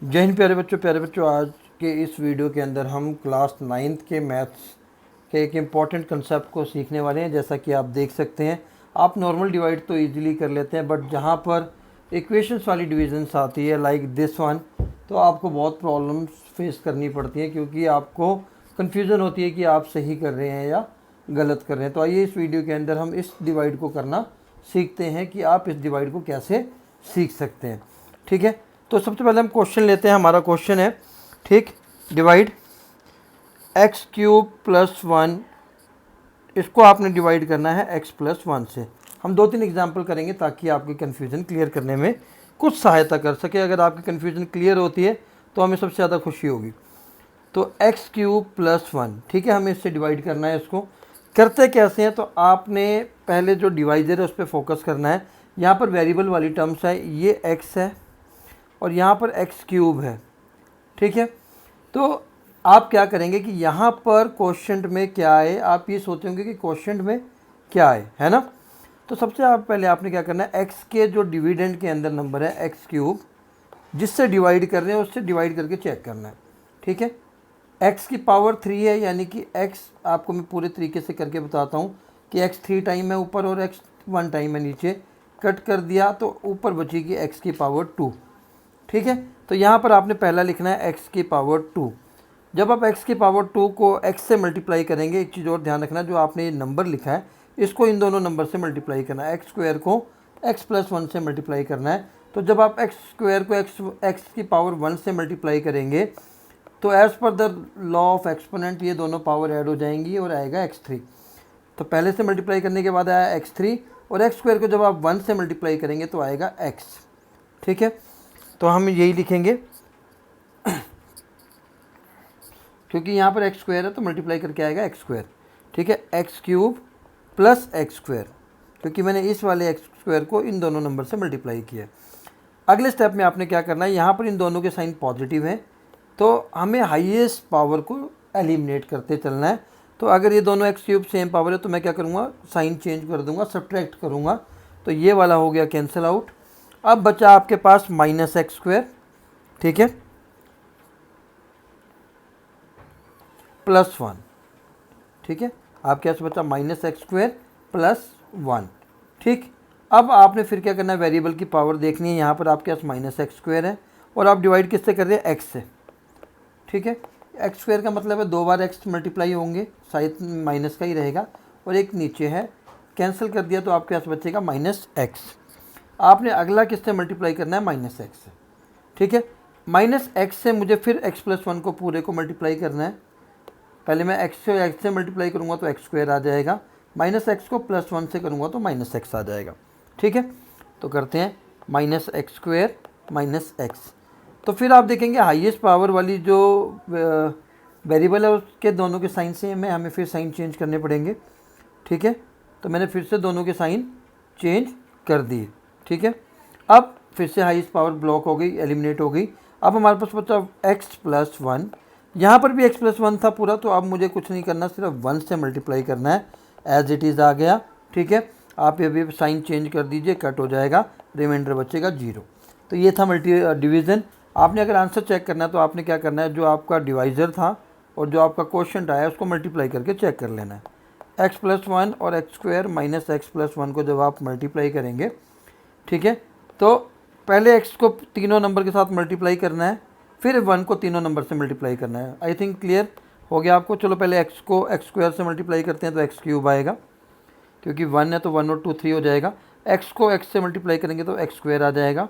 जय हिंद प्यारे बच्चों, आज के इस वीडियो के अंदर हम क्लास 9th के मैथ्स के एक इम्पॉर्टेंट कंसेप्ट को सीखने वाले हैं। जैसा कि आप देख सकते हैं, आप नॉर्मल डिवाइड तो इजीली कर लेते हैं, बट जहाँ पर इक्वेशंस वाली डिविजन्स आती है लाइक दिस वन, तो आपको बहुत प्रॉब्लम्स फेस करनी पड़ती हैं, क्योंकि आपको कन्फ्यूज़न होती है कि आप सही कर रहे हैं या गलत कर रहे हैं। तो आइए इस वीडियो के अंदर हम इस डिवाइड को करना सीखते हैं कि आप इस डिवाइड को कैसे सीख सकते हैं। ठीक है, तो सबसे पहले हम क्वेश्चन लेते हैं। हमारा क्वेश्चन है, ठीक, डिवाइड एक्स क्यूब प्लस 1, इसको आपने डिवाइड करना है एक्स प्लस 1 से। हम 2-3 एग्जांपल करेंगे ताकि आपकी कन्फ्यूज़न क्लियर करने में कुछ सहायता कर सके। अगर आपकी कन्फ्यूज़न क्लियर होती है तो हमें सबसे ज़्यादा खुशी होगी। तो एक्स क्यूब प्लस 1, ठीक है, हमें इससे डिवाइड करना है। इसको करते कैसे हैं, तो आपने पहले जो डिवाइजर है उस पर फोकस करना है। यहाँ पर वेरिएबल वाली टर्म्स है, ये एक्स है और यहाँ पर एक्स क्यूब है। ठीक है, तो आप क्या करेंगे कि यहाँ पर क्वोशंट में क्या है, आप ये सोचेंगे कि क्वोशंट में क्या है ना। तो सबसे पहले आपने क्या करना है, एक्स के जो डिविडेंड के अंदर नंबर है एक्स क्यूब, जिससे डिवाइड कर रहे हैं उससे डिवाइड करके चेक करना है। ठीक है, एक्स की पावर 3 है, यानी कि एक्स, आपको मैं पूरे तरीके से करके बताता हूँ कि एक्स 3 टाइम है ऊपर और एक्स 1 टाइम है नीचे। कट कर दिया तो ऊपर बचेगी एक्स की पावर 2। ठीक है, तो यहाँ पर आपने पहला लिखना है एक्स की पावर 2। जब आप एक्स की पावर 2 को एक्स से मल्टीप्लाई करेंगे, एक चीज़ और ध्यान रखना, जो आपने ये नंबर लिखा है इसको इन दोनों नंबर से मल्टीप्लाई करना है। एक्स स्क्वायर को एक्स प्लस 1 से मल्टीप्लाई करना है। तो जब आप एक्स स्क्वायर को एक्स की पावर 1 से मल्टीप्लाई करेंगे तो as per the law of exponent ये दोनों पावर ऐड हो जाएंगी और आएगा x3। तो पहले से मल्टीप्लाई करने के बाद आया x3, और एक्स स्क्वायर को जब आप 1 से मल्टीप्लाई करेंगे तो आएगा x। ठीक है, तो हम यही लिखेंगे क्योंकि यहाँ पर एक्स स्क्वायर है तो मल्टीप्लाई करके आएगा एक्स स्क्वायर। ठीक है, x cube plus x square, क्योंकि मैंने इस वाले एक्स स्क्वायर को इन दोनों नंबर से मल्टीप्लाई किया। अगले स्टेप में आपने क्या करना है, यहाँ पर इन दोनों के साइन पॉजिटिव हैं तो हमें हाईएस्ट पावर को एलिमिनेट करते चलना है। तो अगर ये दोनों एक्स क्यूब सेम पावर है तो मैं क्या करूँगा, साइन चेंज कर दूँगा, सब्ट्रैक्ट करूँगा, तो ये वाला हो गया कैंसिल आउट। अब बचा आपके पास माइनस एक्स स्क्वायर, ठीक है, प्लस 1। ठीक है, आपके पास बचा माइनस एक्स स्क्वायर प्लस 1। ठीक, अब आपने फिर क्या करना है, वेरिएबल की पावर देखनी है। यहाँ पर आपके पास माइनस एक्स स्क्वायर है और आप डिवाइड किससे कर रहे हैं, एक्स से। ठीक है, एक्स स्क्वायर का मतलब है 2 बार एक्स मल्टीप्लाई होंगे, साइड माइनस का ही रहेगा और एक नीचे है, कैंसिल कर दिया तो आपके पास बचेगा माइनस एक्स। आपने अगला किससे मल्टीप्लाई करना है, माइनस एक्स से। ठीक है, माइनस एक्स से मुझे फिर एक्स प्लस 1 को पूरे को मल्टीप्लाई करना है। पहले मैं एक्स से मल्टीप्लाई करूँगा तो एक्स स्क्वायर आ जाएगा, माइनस एक्स को प्लस 1 से करूँगा तो माइनस एक्स आ जाएगा। ठीक है, तो करते हैं minus x square minus x. तो फिर आप देखेंगे हाईएस्ट पावर वाली जो वेरिएबल है उसके दोनों के साइन सेम है, हमें फिर साइन चेंज करने पड़ेंगे। ठीक है, तो मैंने फिर से दोनों के साइन चेंज कर दिए। ठीक है, अब फिर से हाईएस्ट पावर ब्लॉक हो गई, एलिमिनेट हो गई। अब हमारे पास बचा एक्स प्लस 1, यहाँ पर भी एक्स प्लस 1 था पूरा, तो अब मुझे कुछ नहीं करना, सिर्फ 1 से मल्टीप्लाई करना है, एज इट इज़ आ गया। ठीक है, आप ये भी साइन चेंज कर दीजिए, कट हो जाएगा, रिमाइंडर बचेगा 0। तो ये था डिवीज़न। आपने अगर आंसर चेक करना है तो आपने क्या करना है, जो आपका डिवाइज़र था और जो आपका क्वोशंट आया उसको मल्टीप्लाई करके चेक कर लेना है। एक्स प्लस 1 और x square minus x plus 1 को जब आप मल्टीप्लाई करेंगे, ठीक है, तो पहले एक्स को तीनों नंबर के साथ मल्टीप्लाई करना है, फिर 1 को तीनों नंबर से मल्टीप्लाई करना है। आई थिंक क्लियर हो गया आपको। चलो पहले एक्स को एक्स स्क्वायर से मल्टीप्लाई करते हैं तो एक्स क्यूब आएगा, क्योंकि 1 है तो 1 और 2 3 हो जाएगा। एक्स को एक्स से मल्टीप्लाई करेंगे तो एक्स स्क्वायर आ जाएगा,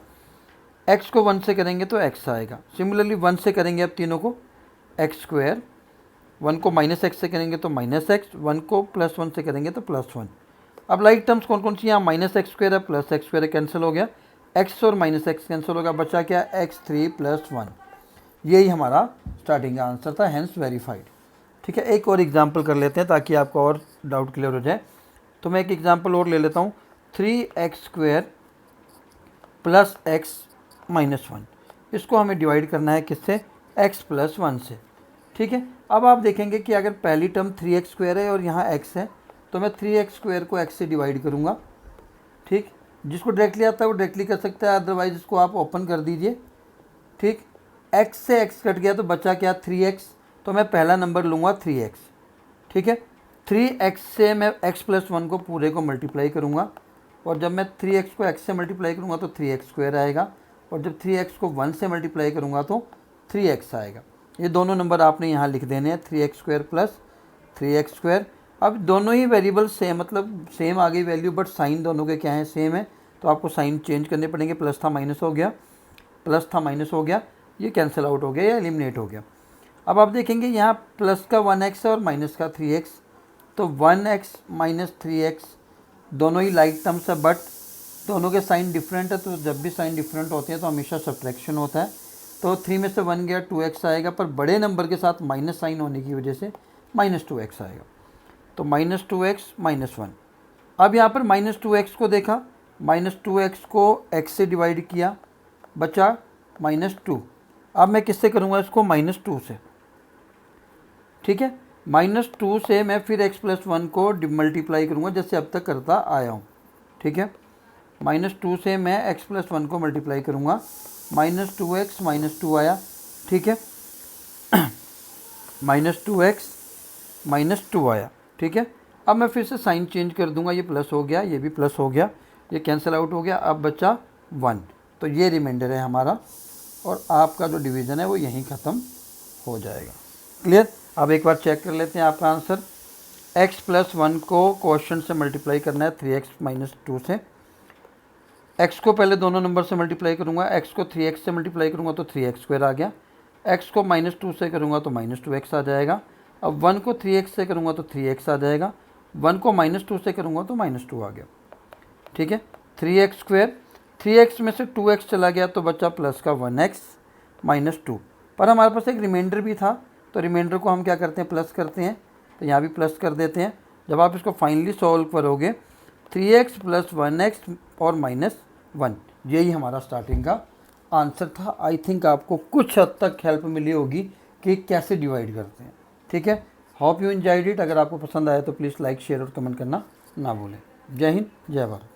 एक्स को 1 से करेंगे तो एक्स आएगा। सिमिलरली 1 से करेंगे अब तीनों को, एक्स स्क्वायर, 1 को माइनस एक्स से करेंगे तो माइनस एक्स, 1 को प्लस 1 से करेंगे तो प्लस 1। अब लाइक टर्म्स कौन कौन सी, यहाँ माइनस एक्स स्क्वायर है प्लस एक्स स्क्वायर कैंसिल हो गया, एक्स और माइनस एक्स कैंसिल हो गया, बचा क्या, x3 प्लस 1। यही हमारा स्टार्टिंग का आंसर था, हैंस वेरीफाइड। ठीक है, एक और एग्जाम्पल कर लेते हैं ताकि आपका और डाउट क्लियर हो जाए। तो मैं एक एग्जाम्पल और ले लेता हूँ, 3x square plus x minus 1, इसको हमें डिवाइड करना है किससे, x प्लस 1 से। ठीक है, अब आप देखेंगे कि अगर पहली टर्म 3x स्क्वायर है और यहाँ x है तो मैं 3x स्क्वायर को x से डिवाइड करूँगा। ठीक, जिसको डायरेक्टली आता है वो डायरेक्टली कर सकता है, अदरवाइज इसको आप ओपन कर दीजिए। ठीक, x से x कट गया तो बचा क्या 3x, तो मैं पहला नंबर लूँगा 3x, ठीक है। 3x से मैं x+1 को पूरे को मल्टीप्लाई करूँगा, और जब मैं 3x को x से मल्टीप्लाई करूँगा तो 3x² आएगा, और जब 3x को 1 से मल्टीप्लाई करूँगा तो 3x आएगा। ये दोनों नंबर आपने यहाँ लिख देने हैं, 3x² प्लस 3x²। अब दोनों ही वेरिएबल सेम, मतलब सेम आ गई वैल्यू, बट साइन दोनों के क्या है, सेम है, तो आपको साइन चेंज करने पड़ेंगे। प्लस था माइनस हो गया, प्लस था माइनस हो गया, ये कैंसिल आउट हो गया या एलिमिनेट हो गया। अब आप देखेंगे यहाँ प्लस का 1x है और माइनस का 3x, तो 1x माइनस 3x दोनों ही लाइक टर्म्स है, बट दोनों के साइन डिफरेंट है, तो जब भी साइन डिफरेंट होते हैं तो हमेशा सब्ट्रैक्शन होता है। तो 3 में से 1 गया, 2x आएगा, पर बड़े नंबर के साथ माइनस साइन होने की वजह से -2x आएगा, तो -2x -1। अब यहाँ पर -2x को देखा, -2x को x से डिवाइड किया, बचा -2। अब मैं किससे करूँगा इसको, -2 से, ठीक है। -2 से मैं फिर x+1 को मल्टीप्लाई करूँगा जैसे अब तक करता आया हूँ, ठीक है। -2 से मैं x+1 को मल्टीप्लाई करूँगा, -2x -2 आया, ठीक है। -2x -2 आया, ठीक है। अब मैं फिर से साइन चेंज कर दूंगा, ये प्लस हो गया, ये भी प्लस हो गया, ये कैंसिल आउट हो गया, अब बचा 1, तो ये रिमाइंडर है हमारा, और आपका जो डिवीज़न है वो यहीं ख़त्म हो जाएगा। क्लियर। अब एक बार चेक कर लेते हैं आपका आंसर। x+1 को क्वेश्चन से मल्टीप्लाई करना है 3x - 2 से। x को पहले दोनों नंबर से मल्टीप्लाई करूँगा, x को 3x से मल्टीप्लाई करूँगा तो 3x² आ गया, x को -2 से करूँगा तो -2x आ जाएगा। अब 1 को 3x से करूँगा तो 3x आ जाएगा, 1 को -2 से करूँगा तो -2 आ गया, ठीक है। 3x², 3x में से 2x चला गया तो बचा प्लस का 1x -2, पर हमारे पास एक रिमाइंडर भी था, तो रिमाइंडर को हम क्या करते हैं, प्लस करते हैं, तो यहाँ भी प्लस कर देते हैं। जब आप इसको फाइनली सॉल्व करोगे 3x + 1x और -1, यही हमारा स्टार्टिंग का आंसर था। आई थिंक आपको कुछ हद तक हेल्प मिली होगी कि कैसे डिवाइड करते हैं, ठीक है। Hope you enjoyed it. अगर आपको पसंद आया तो प्लीज़ लाइक, शेयर और कमेंट करना ना भूलें। जय हिंद, जय भारत।